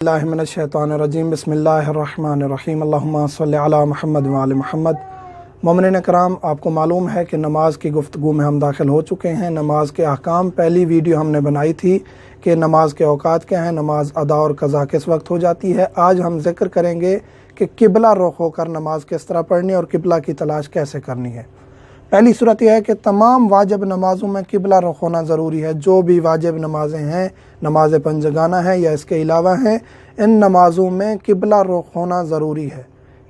اللہ من الشیطان الرجیم بسم اللہ الرحمن الرحیم اللہم صلی علی محمد وعلی محمد۔ مومنین اکرام، آپ کو معلوم ہے کہ نماز کی گفتگو میں ہم داخل ہو چکے ہیں۔ نماز کے احکام پہلی ویڈیو ہم نے بنائی تھی کہ نماز کے اوقات کیا ہیں، نماز ادا اور قضا کس وقت ہو جاتی ہے۔ آج ہم ذکر کریں گے کہ قبلہ رخ ہو کر نماز کس طرح پڑھنی اور قبلہ کی تلاش کیسے کرنی ہے۔ پہلی صورت یہ ہے کہ تمام واجب نمازوں میں قبلہ رخ ہونا ضروری ہے۔ جو بھی واجب نمازیں ہیں، نماز پنجگانہ ہے یا اس کے علاوہ ہیں، ان نمازوں میں قبلہ رخ ہونا ضروری ہے۔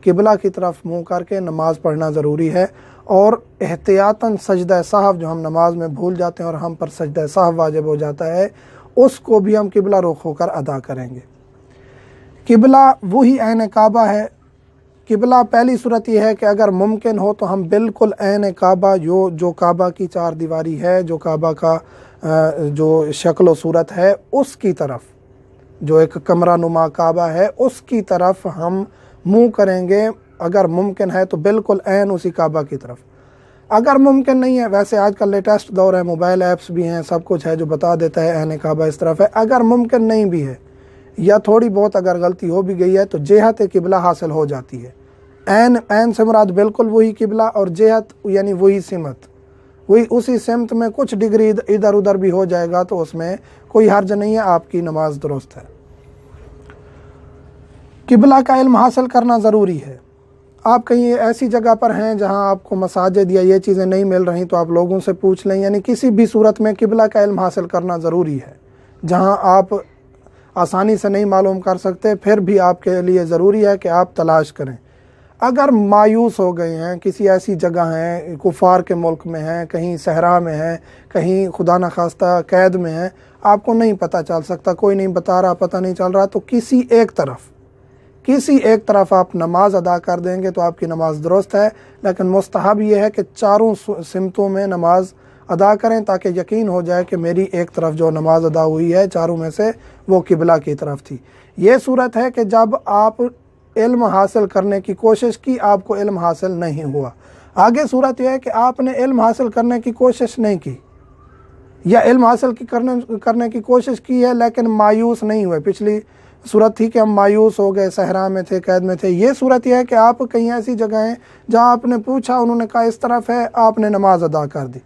قبلہ کی طرف منہ کر کے نماز پڑھنا ضروری ہے، اور احتیاطاً سجدہ سہو جو ہم نماز میں بھول جاتے ہیں اور ہم پر سجدہ سہو واجب ہو جاتا ہے، اس کو بھی ہم قبلہ رخ ہو کر ادا کریں گے۔ قبلہ وہی عین کعبہ ہے۔ قبلہ پہلی صورت یہ ہے کہ اگر ممکن ہو تو ہم بالکل عین کعبہ جو کعبہ کی چار دیواری ہے، جو کعبہ کا جو شکل و صورت ہے، اس کی طرف، جو ایک کمرہ نما کعبہ ہے، اس کی طرف ہم منہ کریں گے۔ اگر ممکن ہے تو بالکل عین اسی کعبہ کی طرف۔ اگر ممکن نہیں ہے، ویسے آج کل لیٹسٹ دور ہے، موبائل ایپس بھی ہیں، سب کچھ ہے جو بتا دیتا ہے عین کعبہ اس طرف ہے۔ اگر ممکن نہیں بھی ہے یا تھوڑی بہت اگر غلطی ہو بھی گئی ہے تو جہت قبلہ حاصل ہو جاتی ہے۔ عین سے مراد بالکل وہی قبلہ، اور جہت یعنی وہی سمت، وہی اسی سمت میں کچھ ڈگری ادھر ادھر بھی ہو جائے گا تو اس میں کوئی حرج نہیں ہے، آپ کی نماز درست ہے۔ قبلہ کا علم حاصل کرنا ضروری ہے۔ آپ کہیں ایسی جگہ پر ہیں جہاں آپ کو مساجد یا یہ چیزیں نہیں مل رہی تو آپ لوگوں سے پوچھ لیں، یعنی کسی بھی صورت میں قبلہ کا علم حاصل کرنا ضروری ہے۔ جہاں آپ آسانی سے نہیں معلوم کر سکتے، پھر بھی آپ کے لیے ضروری ہے کہ آپ تلاش کریں۔ اگر مایوس ہو گئے ہیں، کسی ایسی جگہ ہیں، کفار کے ملک میں ہیں، کہیں صحرا میں ہیں، کہیں خدا نخواستہ قید میں ہیں، آپ کو نہیں پتہ چل سکتا، کوئی نہیں بتا رہا، پتہ نہیں چل رہا، تو کسی ایک طرف آپ نماز ادا کر دیں گے تو آپ کی نماز درست ہے۔ لیکن مستحب یہ ہے کہ چاروں سمتوں میں نماز ادا کریں تاکہ یقین ہو جائے کہ میری ایک طرف جو نماز ادا ہوئی ہے چاروں میں سے وہ قبلہ کی طرف تھی۔ یہ صورت ہے کہ جب آپ علم حاصل کرنے کی کوشش کی، آپ کو علم حاصل نہیں ہوا۔ آگے صورت یہ ہے کہ آپ نے علم حاصل کرنے کی کوشش نہیں کی، یا علم حاصل کرنے کی کوشش کی ہے لیکن مایوس نہیں ہوئے۔ پچھلی صورت تھی کہ ہم مایوس ہو گئے، صحرا میں تھے، قید میں تھے۔ یہ صورت یہ ہے کہ آپ کہیں ایسی جگہ ہیں جہاں آپ نے پوچھا، انہوں نے کہا اس طرف ہے، آپ نے نماز ادا کر دی۔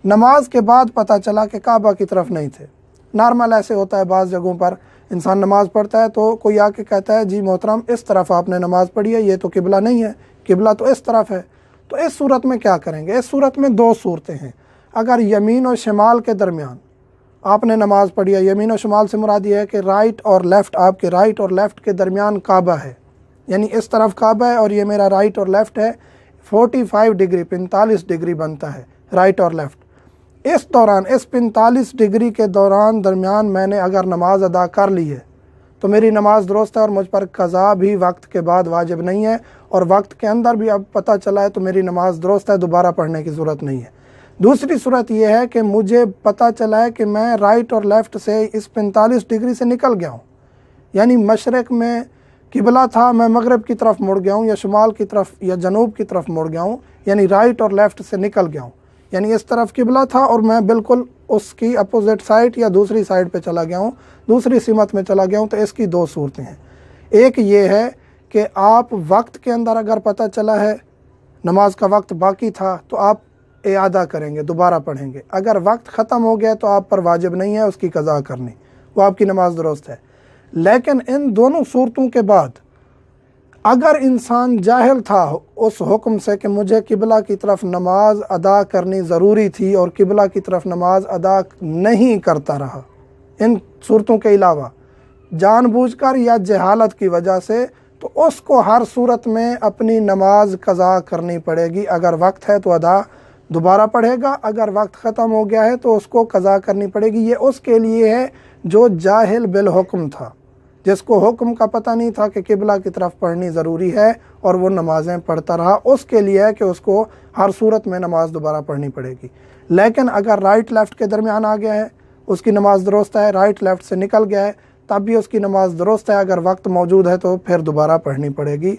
نماز کے بعد پتہ چلا کہ کعبہ کی طرف نہیں تھے۔ نارمل ایسے ہوتا ہے، بعض جگہوں پر انسان نماز پڑھتا ہے تو کوئی آ کے کہتا ہے جی محترم اس طرف آپ نے نماز پڑھی ہے، یہ تو قبلہ نہیں ہے، قبلہ تو اس طرف ہے۔ تو اس صورت میں کیا کریں گے؟ اس صورت میں دو صورتیں ہیں۔ اگر یمین و شمال کے درمیان آپ نے نماز پڑھی ہے، یمین و شمال سے مراد یہ ہے کہ رائٹ اور لیفٹ، آپ کے رائٹ اور لیفٹ کے درمیان کعبہ ہے، یعنی اس طرف کعبہ ہے اور یہ میرا رائٹ اور لیفٹ ہے، 45 ڈگری 45 ڈگری بنتا ہے رائٹ اور لیفٹ۔ اس دوران، اس 45 ڈگری کے درمیان میں نے اگر نماز ادا کر لی ہے تو میری نماز درست ہے، اور مجھ پر قضا بھی وقت کے بعد واجب نہیں ہے، اور وقت کے اندر بھی اب پتہ چلا ہے تو میری نماز درست ہے، دوبارہ پڑھنے کی ضرورت نہیں ہے۔ دوسری صورت یہ ہے کہ مجھے پتہ چلا ہے کہ میں رائٹ اور لیفٹ سے اس 45 ڈگری سے نکل گیا ہوں، یعنی مشرق میں قبلہ تھا، میں مغرب کی طرف مڑ گیا ہوں، یا شمال کی طرف یا جنوب کی طرف مڑ گیا ہوں، یعنی رائٹ اور لیفٹ سے نکل گیا ہوں، یعنی اس طرف قبلہ تھا اور میں بالکل اس کی اپوزٹ سائڈ یا دوسری سائڈ پہ چلا گیا ہوں، دوسری سمت میں چلا گیا ہوں۔ تو اس کی دو صورتیں ہیں۔ ایک یہ ہے کہ آپ وقت کے اندر اگر پتہ چلا ہے نماز کا وقت باقی تھا تو آپ اعادہ کریں گے، دوبارہ پڑھیں گے۔ اگر وقت ختم ہو گیا تو آپ پر واجب نہیں ہے اس کی قضا کرنی، وہ آپ کی نماز درست ہے۔ لیکن ان دونوں صورتوں کے بعد اگر انسان جاہل تھا اس حکم سے کہ مجھے قبلہ کی طرف نماز ادا کرنی ضروری تھی اور قبلہ کی طرف نماز ادا نہیں کرتا رہا، ان صورتوں کے علاوہ جان بوجھ کر یا جہالت کی وجہ سے، تو اس کو ہر صورت میں اپنی نماز قضا کرنی پڑے گی۔ اگر وقت ہے تو ادا دوبارہ پڑھے گا، اگر وقت ختم ہو گیا ہے تو اس کو قضا کرنی پڑے گی۔ یہ اس کے لیے ہے جو جاہل بالحکم تھا، جس کو حکم کا پتہ نہیں تھا کہ قبلہ کی طرف پڑھنی ضروری ہے اور وہ نمازیں پڑھتا رہا، اس کے لیے ہے کہ اس کو ہر صورت میں نماز دوبارہ پڑھنی پڑے گی۔ لیکن اگر رائٹ لیفٹ کے درمیان آ گیا ہے، اس کی نماز درست ہے، رائٹ لیفٹ سے نکل گیا ہے تب بھی اس کی نماز درست ہے، اگر وقت موجود ہے تو پھر دوبارہ پڑھنی پڑے گی۔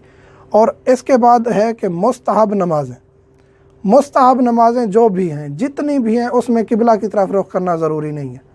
اور اس کے بعد ہے کہ مستحب نمازیں جو بھی ہیں، جتنی بھی ہیں، اس میں قبلہ کی طرف رخ کرنا ضروری نہیں ہے۔